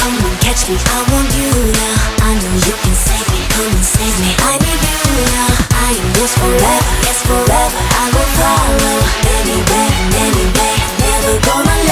come and catch me. I want you now, I know you can save me. Come and save me, I need you now. I am yours forever, yes forever. I will follow anywhere and any day. Never gonna let